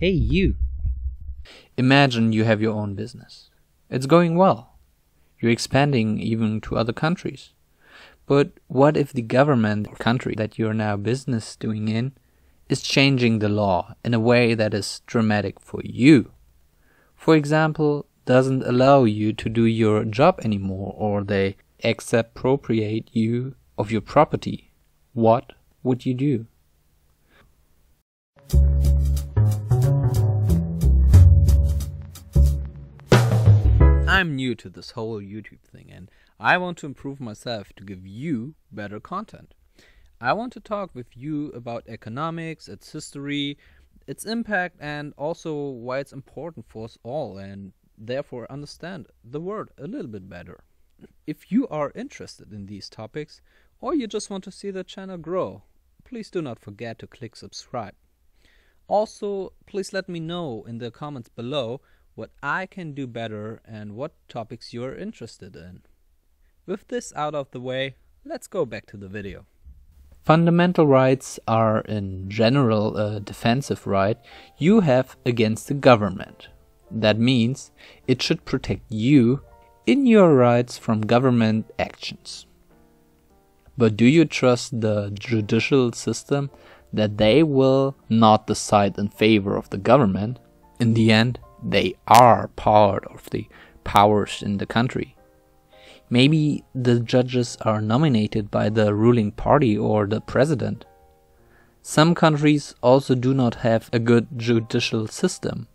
Hey you! Imagine you have your own business. It's going well. You're expanding even to other countries. But what if the government or country that you're now business doing in is changing the law in a way that is dramatic for you? For example, doesn't allow you to do your job anymore, or they expropriate you of your property. What would you do? I'm new to this whole YouTube thing and I want to improve myself to give you better content. I want to talk with you about economics, its history, its impact, and also why it's important for us all, and therefore understand the world a little bit better. If you are interested in these topics, or you just want to see the channel grow, please do not forget to click subscribe. Also, please let me know in the comments below what I can do better and what topics you're interested in. With this out of the way, let's go back to the video. Fundamental rights are in general a defensive right you have against the government. That means it should protect you in your rights from government actions. But do you trust the judicial system that they will not decide in favor of the government? In the end, they are part of the powers in the country. Maybe the judges are nominated by the ruling party or the president. Some countries also do not have a good judicial system,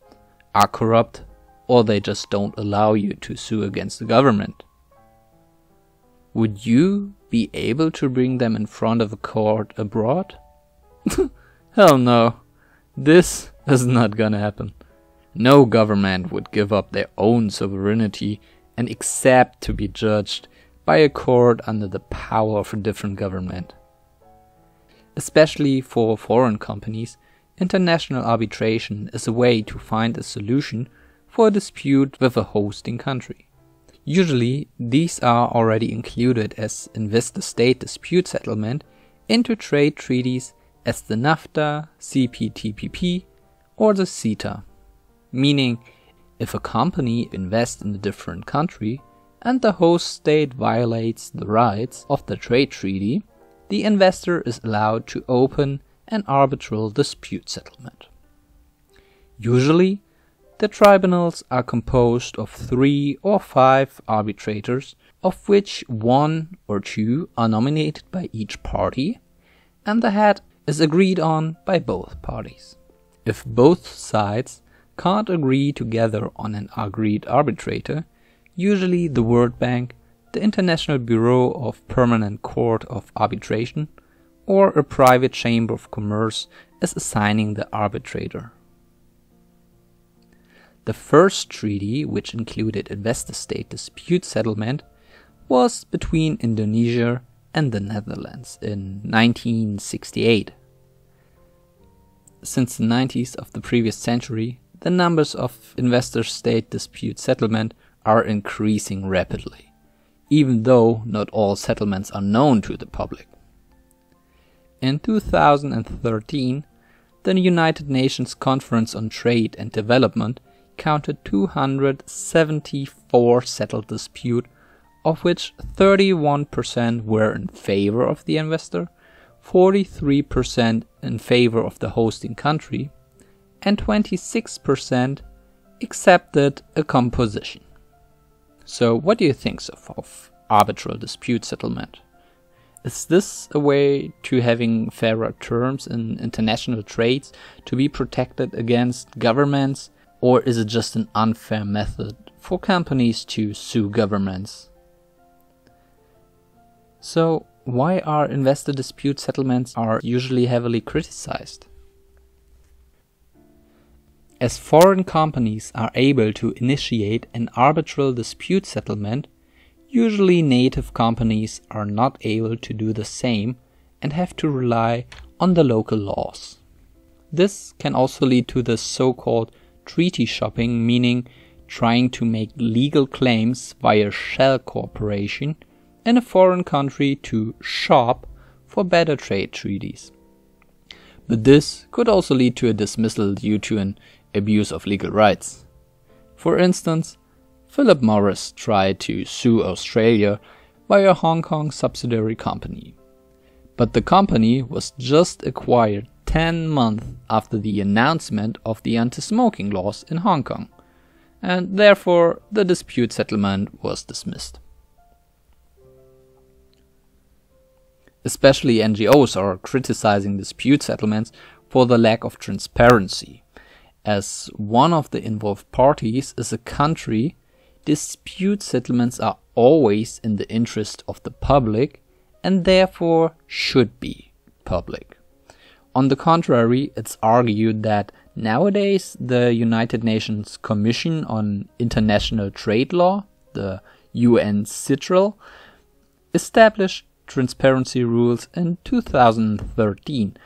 are corrupt, or they just don't allow you to sue against the government. Would you be able to bring them in front of a court abroad? Hell no, this is not gonna happen. No government would give up their own sovereignty and accept to be judged by a court under the power of a different government. Especially for foreign companies, international arbitration is a way to find a solution for a dispute with a hosting country. Usually, these are already included as InvestorState dispute settlement into trade treaties as the NAFTA, CPTPP, or the CETA. Meaning, if a company invests in a different country and the host state violates the rights of the trade treaty, the investor is allowed to open an arbitral dispute settlement. Usually, the tribunals are composed of 3 or 5 arbitrators, of which 1 or 2 are nominated by each party, and the head is agreed on by both parties. If both sides can't agree together on an agreed arbitrator, usually the World Bank, the International Bureau of Permanent Court of Arbitration, or a private chamber of commerce is assigning the arbitrator. The first treaty, which included InvestorState dispute settlement, was between Indonesia and the Netherlands in 1968. Since the 90s of the previous century, the numbers of investor-state dispute settlement are increasing rapidly, even though not all settlements are known to the public. In 2013, the United Nations Conference on Trade and Development counted 274 settled disputes, of which 31% were in favor of the investor, 43% in favor of the hosting country, and 26% accepted a composition. So what do you think of arbitral dispute settlement? Is this a way to having fairer terms in international trades to be protected against governments, or is it just an unfair method for companies to sue governments? So why are investor dispute settlements are usually heavily criticized? As foreign companies are able to initiate an arbitral dispute settlement, usually native companies are not able to do the same and have to rely on the local laws. This can also lead to the so-called treaty shopping, meaning trying to make legal claims via shell corporation in a foreign country to shop for better trade treaties. But this could also lead to a dismissal due to an abuse of legal rights. For instance, Philip Morris tried to sue Australia by a Hong Kong subsidiary company. But the company was just acquired 10 months after the announcement of the anti-smoking laws in Hong Kong, and therefore the dispute settlement was dismissed. Especially NGOs are criticizing dispute settlements for the lack of transparency. As one of the involved parties is a country, dispute settlements are always in the interest of the public and therefore should be public. On the contrary, it's argued that nowadays the United Nations Commission on International Trade Law, the UNCITRAL, established transparency rules in 2013.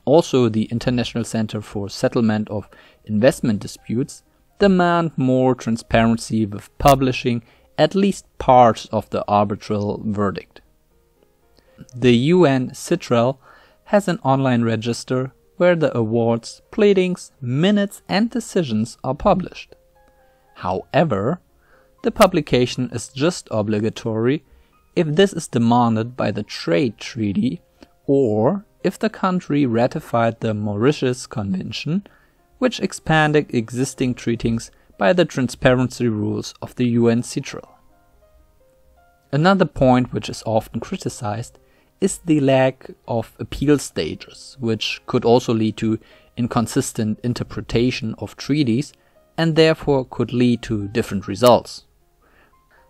Also, the International Center for Settlement of Investment Disputes demand more transparency with publishing at least parts of the arbitral verdict. The UNCITRAL has an online register where the awards, pleadings, minutes and decisions are published. However, the publication is just obligatory if this is demanded by the trade treaty or if the country ratified the Mauritius Convention, which expanded existing treaties by the transparency rules of the UNCITRAL. Another point which is often criticized is the lack of appeal stages, which could also lead to inconsistent interpretation of treaties and therefore could lead to different results.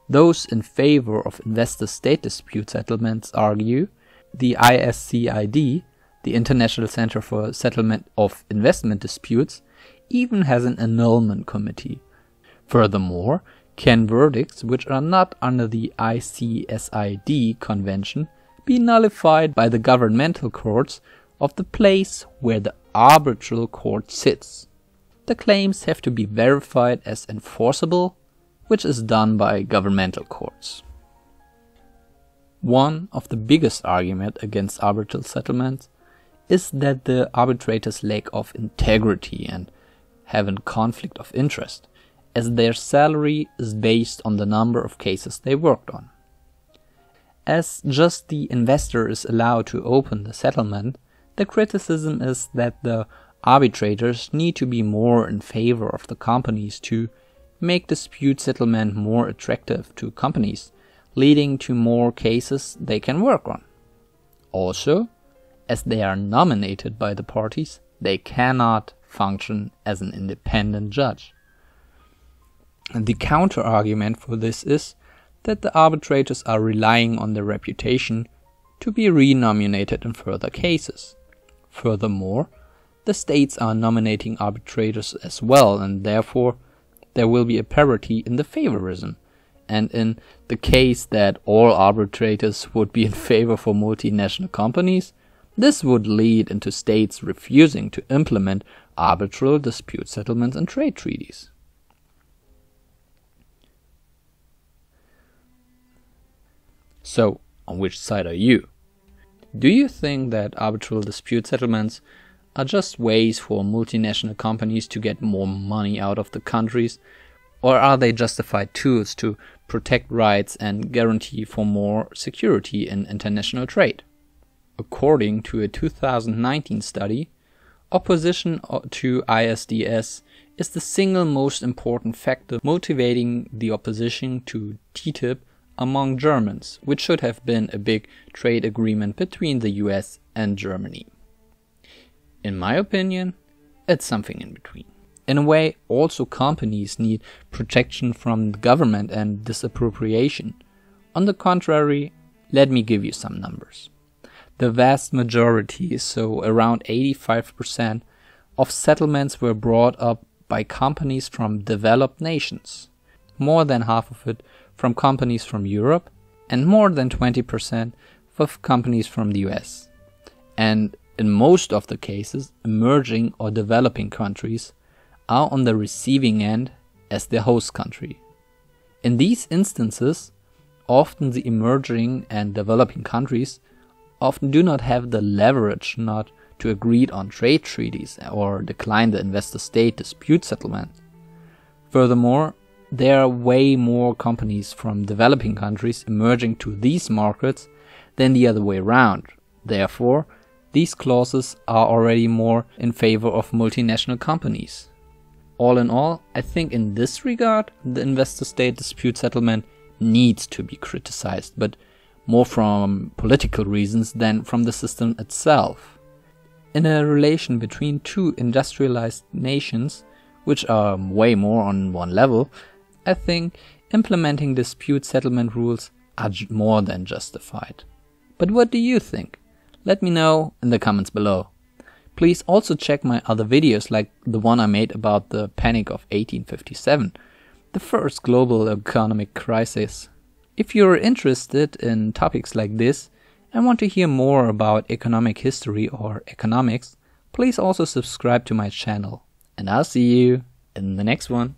Those in favor of investor-state dispute settlements argue the ISCID, the International Center for Settlement of Investment Disputes, even has an annulment committee. Furthermore, can verdicts which are not under the ICSID convention be nullified by the governmental courts of the place where the arbitral court sits. The claims have to be verified as enforceable, which is done by governmental courts. One of the biggest arguments against arbitral settlements is that the arbitrators lack of integrity and have a conflict of interest, as their salary is based on the number of cases they worked on. As just the investor is allowed to open the settlement, the criticism is that the arbitrators need to be more in favor of the companies to make dispute settlement more attractive to companies, leading to more cases they can work on. Also, as they are nominated by the parties, they cannot function as an independent judge. And the counter-argument for this is that the arbitrators are relying on their reputation to be renominated in further cases. Furthermore, the states are nominating arbitrators as well, and therefore there will be a parity in the favorism. And in the case that all arbitrators would be in favor for multinational companies, this would lead into states refusing to implement arbitral dispute settlements and trade treaties. So, on which side are you? Do you think that arbitral dispute settlements are just ways for multinational companies to get more money out of the countries, or are they justified tools to protect rights and guarantee for more security in international trade? According to a 2019 study, opposition to ISDS is the single most important factor motivating the opposition to TTIP among Germans, which should have been a big trade agreement between the US and Germany. In my opinion, it's something in between. In a way, also companies need protection from the government and disappropriation. On the contrary, let me give you some numbers. The vast majority, so around 85%, of settlements were brought up by companies from developed nations. More than half of it from companies from Europe, and more than 20% with companies from the US. And in most of the cases, emerging or developing countries are on the receiving end as the host country. In these instances, often the emerging and developing countries often do not have the leverage not to agree on trade treaties or decline the investor-state dispute settlement. Furthermore, there are way more companies from developing countries emerging to these markets than the other way around. Therefore, these clauses are already more in favor of multinational companies. All in all, I think in this regard, the investor-state dispute settlement needs to be criticized, but more from political reasons than from the system itself. In a relation between two industrialized nations, which are way more on one level, I think implementing dispute settlement rules are more than justified. But what do you think? Let me know in the comments below. Please also check my other videos like the one I made about the Panic of 1857, the first global economic crisis. If you're interested in topics like this and want to hear more about economic history or economics, please also subscribe to my channel. And I'll see you in the next one.